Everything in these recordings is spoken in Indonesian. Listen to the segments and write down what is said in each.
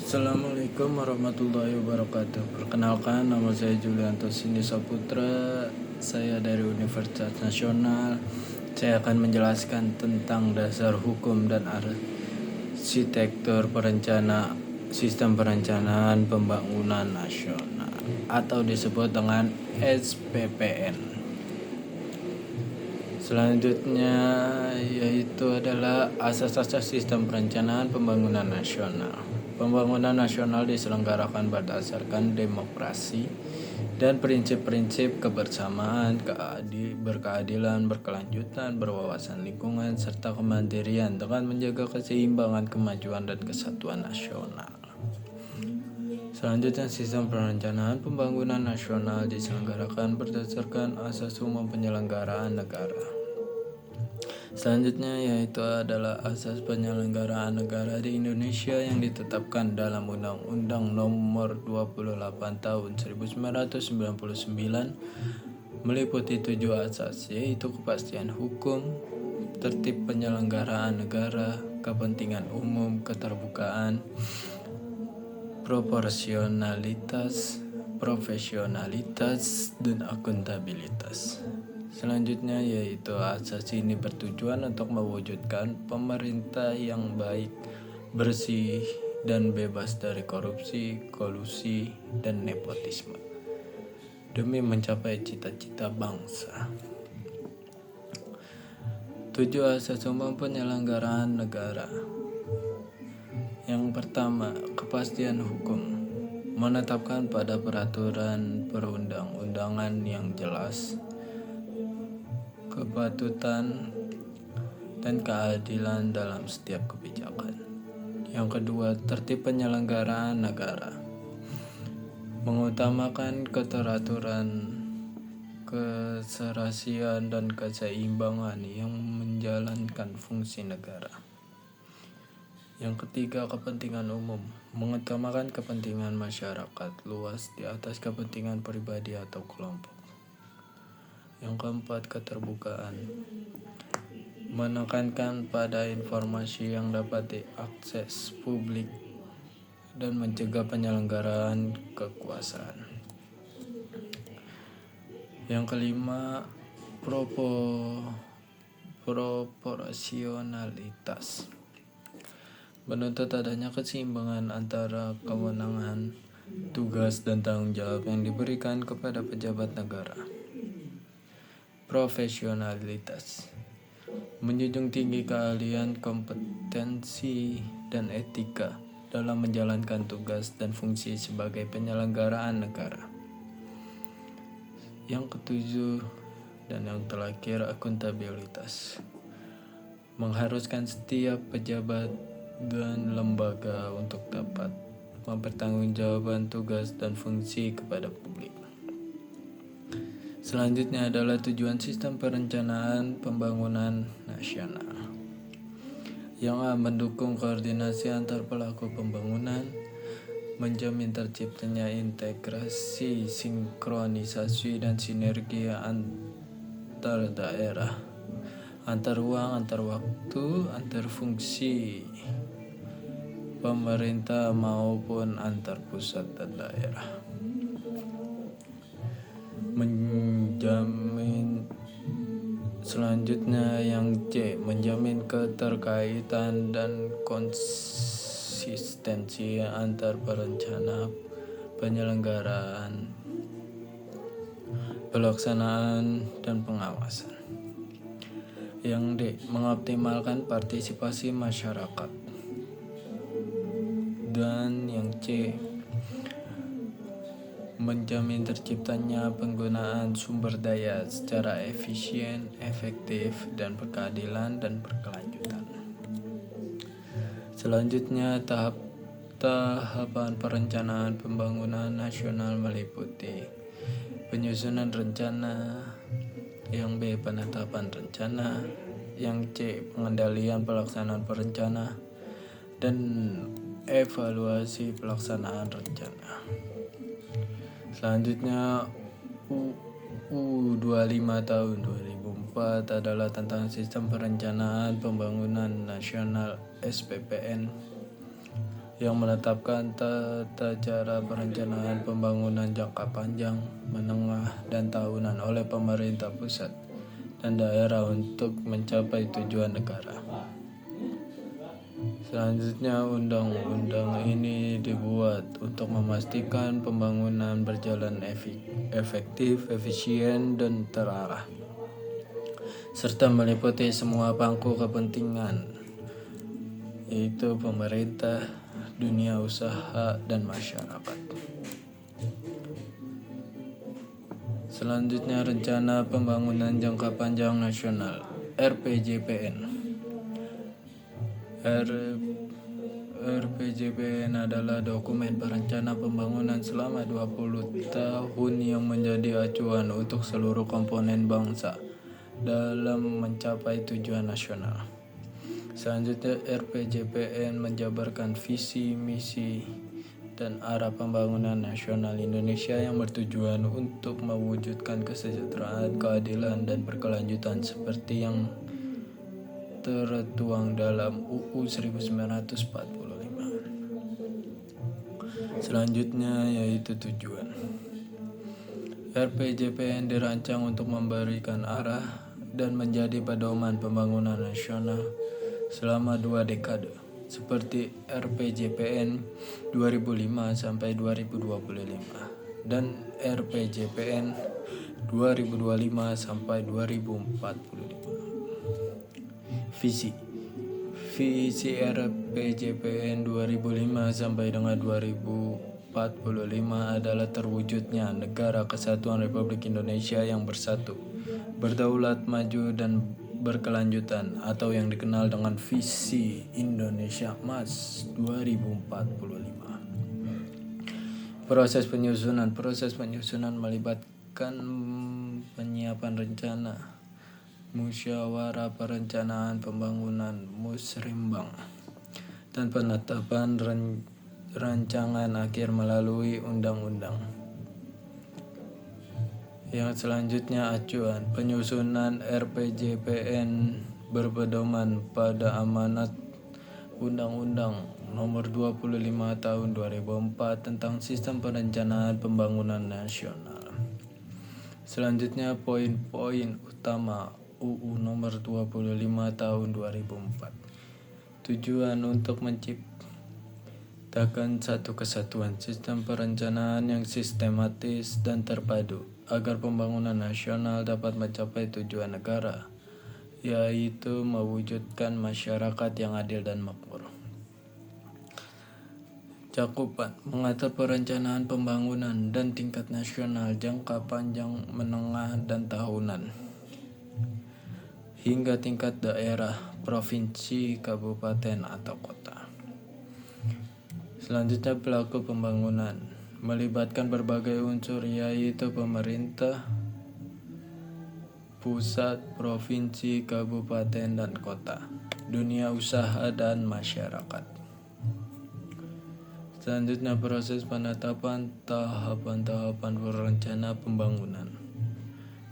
Assalamualaikum warahmatullahi wabarakatuh. Perkenalkan, nama saya Julianto Sindi Saputra. Saya dari Universitas Nasional. Saya akan menjelaskan tentang dasar hukum dan arsitektur sistem perencanaan pembangunan nasional atau disebut dengan SPPN. Selanjutnya yaitu adalah asas-asas sistem perencanaan pembangunan nasional. Pembangunan nasional diselenggarakan berdasarkan demokrasi dan prinsip-prinsip kebersamaan, berkeadilan, berkelanjutan, berwawasan lingkungan, serta kemandirian dengan menjaga keseimbangan, kemajuan, dan kesatuan nasional. Selanjutnya, sistem perencanaan pembangunan nasional diselenggarakan berdasarkan asas umum penyelenggaraan negara. Selanjutnya yaitu adalah asas penyelenggaraan negara di Indonesia yang ditetapkan dalam Undang-Undang Nomor 28 Tahun 1999 meliputi 7 asas, yaitu kepastian hukum, tertib penyelenggaraan negara, kepentingan umum, keterbukaan, proporsionalitas, profesionalitas, dan akuntabilitas. Selanjutnya yaitu asas ini bertujuan untuk mewujudkan pemerintah yang baik, bersih, dan bebas dari korupsi, kolusi, dan nepotisme demi mencapai cita-cita bangsa. 7 asas umum penyelenggaraan negara. Yang pertama, kepastian hukum. Menetapkan pada peraturan perundang-undangan yang jelas, kepatutan, dan keadilan dalam setiap kebijakan. Yang kedua, tertib penyelenggaraan negara. Mengutamakan keteraturan, keserasian, dan keseimbangan yang menjalankan fungsi negara. Yang ketiga, kepentingan umum. Mengutamakan kepentingan masyarakat luas di atas kepentingan pribadi atau kelompok. Yang keempat, keterbukaan. Menekankan pada informasi yang dapat diakses publik dan mencegah penyelenggaraan kekuasaan. Yang kelima, proporsionalitas. Menuntut adanya keseimbangan antara kewenangan, tugas, dan tanggung jawab yang diberikan kepada pejabat negara. Profesionalitas. Menjunjung tinggi keahlian, kompetensi, dan etika dalam menjalankan tugas dan fungsi sebagai penyelenggaraan negara. Yang ketujuh dan yang terakhir, akuntabilitas. Mengharuskan setiap pejabat dan lembaga untuk dapat mempertanggungjawabkan tugas dan fungsi kepada publik. Selanjutnya adalah tujuan sistem perencanaan pembangunan nasional. Yang A, mendukung koordinasi antar pelaku pembangunan, menjamin terciptanya integrasi, sinkronisasi, dan sinergi antar daerah, antar ruang, antar waktu, antar fungsi pemerintah maupun antar pusat dan daerah. Selanjutnya yang C, menjamin keterkaitan dan konsistensi antar perencana, penyelenggaraan, pelaksanaan, dan pengawasan. Yang D, mengoptimalkan partisipasi masyarakat. Dan yang C, menjamin terciptanya penggunaan sumber daya secara efisien, efektif, dan berkeadilan dan berkelanjutan. Selanjutnya, tahapan perencanaan pembangunan nasional meliputi penyusunan rencana, yang B, penetapan rencana, yang C, pengendalian pelaksanaan perencana, dan evaluasi pelaksanaan rencana. Selanjutnya UU 25 tahun 2004 adalah tentang sistem perencanaan pembangunan nasional SPPN yang menetapkan tata cara perencanaan pembangunan jangka panjang, menengah, dan tahunan oleh pemerintah pusat dan daerah untuk mencapai tujuan negara. Selanjutnya, undang-undang ini dibuat untuk memastikan pembangunan berjalan efektif, efisien, dan terarah, serta meliputi semua pangku kepentingan, yaitu pemerintah, dunia usaha, dan masyarakat. Selanjutnya, Rencana Pembangunan Jangka Panjang Nasional (RPJPN). RPJPN adalah dokumen perencana pembangunan selama 20 tahun yang menjadi acuan untuk seluruh komponen bangsa dalam mencapai tujuan nasional. Selanjutnya, RPJPN menjabarkan visi, misi, dan arah pembangunan nasional Indonesia yang bertujuan untuk mewujudkan kesejahteraan, keadilan, dan berkelanjutan seperti yang tertuang dalam UU 1945. Selanjutnya yaitu tujuan. RPJPN dirancang untuk memberikan arah dan menjadi pedoman pembangunan nasional selama 2 dekade, seperti RPJPN 2005 sampai 2025 dan RPJPN 2025 sampai 2045. Visi RPJPN 2005 sampai dengan 2045 adalah terwujudnya Negara Kesatuan Republik Indonesia yang bersatu, berdaulat, maju, dan berkelanjutan, atau yang dikenal dengan Visi Indonesia Emas 2045. Proses penyusunan melibatkan penyiapan rencana, musyawarah perencanaan pembangunan musrembang, dan penetapan rancangan akhir melalui undang-undang. Yang selanjutnya, acuan. Penyusunan RPJPN berpedoman pada amanat Undang-Undang Nomor 25 Tahun 2004 tentang Sistem Perencanaan Pembangunan Nasional. Selanjutnya, poin-poin utama UU Nomor 25 Tahun 2004. Tujuan untuk menciptakan satu kesatuan sistem perencanaan yang sistematis dan terpadu agar pembangunan nasional dapat mencapai tujuan negara, yaitu mewujudkan masyarakat yang adil dan makmur. Cakupan mengatur perencanaan pembangunan dan tingkat nasional, jangka panjang, menengah, dan tahunan, hingga tingkat daerah, provinsi, kabupaten, atau kota. Selanjutnya, pelaku pembangunan melibatkan berbagai unsur, yaitu pemerintah pusat, provinsi, kabupaten, dan kota, dunia usaha, dan masyarakat. Selanjutnya, proses penetapan tahapan-tahapan perencana pembangunan,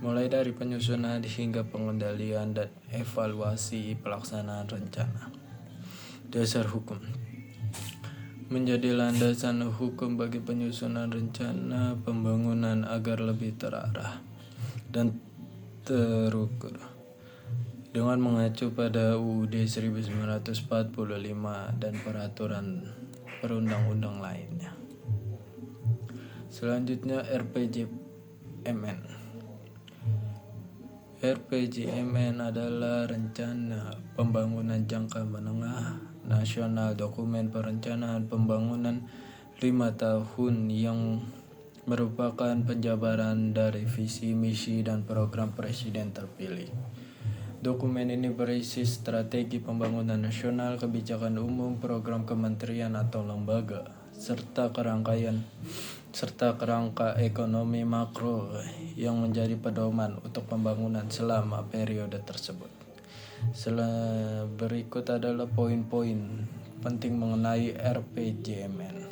mulai dari penyusunan hingga pengendalian dan evaluasi pelaksanaan rencana. Dasar hukum menjadi landasan hukum bagi penyusunan rencana pembangunan agar lebih terarah dan terukur, dengan mengacu pada UUD 1945 dan peraturan perundang-undang lainnya. Selanjutnya, RPJMN. RPJMN adalah Rencana Pembangunan Jangka Menengah Nasional, dokumen perencanaan pembangunan 5 tahun yang merupakan penjabaran dari visi, misi, dan program Presiden terpilih. Dokumen ini berisi strategi pembangunan nasional, kebijakan umum, program kementerian atau lembaga, serta kerangka ekonomi makro yang menjadi pedoman untuk pembangunan selama periode tersebut. Berikut adalah poin-poin penting mengenai RPJMN.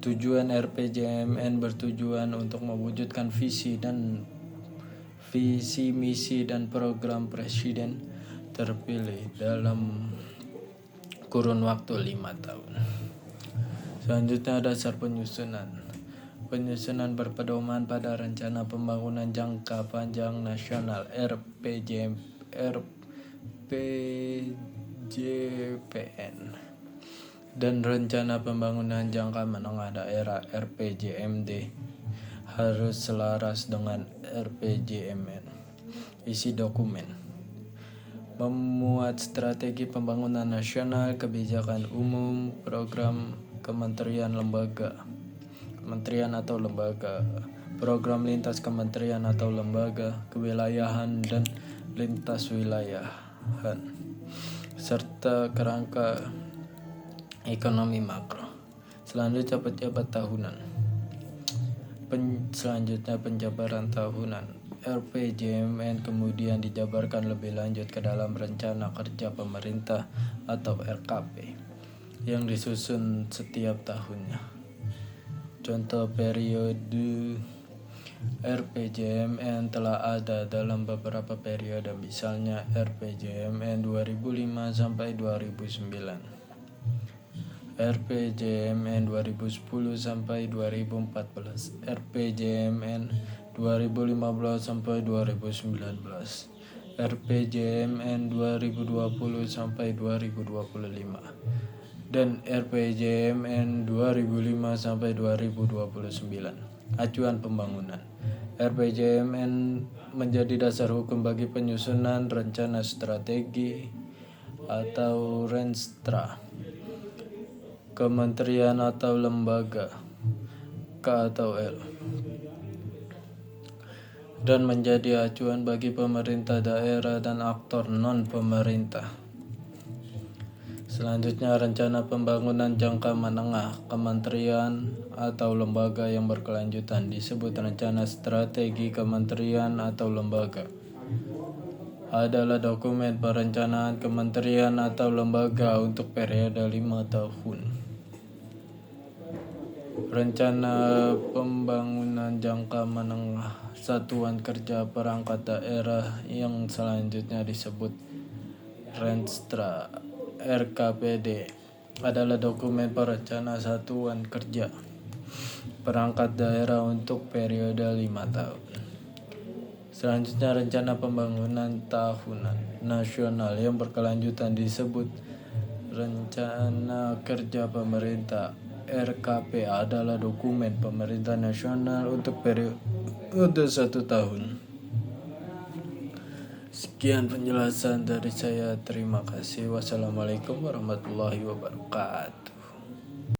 Tujuan RPJMN bertujuan untuk mewujudkan visi, misi, dan program Presiden terpilih dalam kurun waktu 5 tahun. Selanjutnya dasar penyusunan. Penyusunan berpedoman pada Rencana Pembangunan Jangka Panjang Nasional RPJPN dan Rencana Pembangunan Jangka Menengah Daerah RPJMD harus selaras dengan RPJMN. Isi dokumen: memuat strategi pembangunan nasional, kebijakan umum, program kementerian atau lembaga, program lintas kementerian atau lembaga, kewilayahan dan lintas wilayahan, serta kerangka ekonomi makro. Selanjutnya penjabat tahunan. Selanjutnya penjabaran tahunan. RPJMN kemudian dijabarkan lebih lanjut ke dalam Rencana Kerja Pemerintah atau RKP yang disusun setiap tahunnya. Contoh periode RPJMN telah ada dalam beberapa periode, misalnya RPJMN 2005 sampai 2009. RPJMN 2010 sampai 2014, RPJMN 2015 sampai 2019, RPJMN 2020 sampai 2025, dan RPJMN 2005 sampai 2029. Acuan pembangunan. RPJMN menjadi dasar hukum bagi penyusunan rencana strategi atau Renstra kementerian atau lembaga K atau L, dan menjadi acuan bagi pemerintah daerah dan aktor non-pemerintah. Selanjutnya Rencana Pembangunan Jangka Menengah kementerian atau lembaga yang berkelanjutan disebut Rencana Strategi Kementerian atau Lembaga. Adalah dokumen perencanaan kementerian atau lembaga untuk periode 5 tahun. Rencana Pembangunan Jangka Menengah Satuan Kerja Perangkat Daerah yang selanjutnya disebut Renstra RKPD adalah dokumen perencana Satuan Kerja Perangkat Daerah untuk periode 5 tahun. Selanjutnya Rencana Pembangunan Tahunan Nasional yang berkelanjutan disebut Rencana Kerja Pemerintah. RKP adalah dokumen pemerintah nasional untuk periode 1 tahun. Sekian penjelasan dari saya. Terima kasih. Wassalamualaikum warahmatullahi wabarakatuh.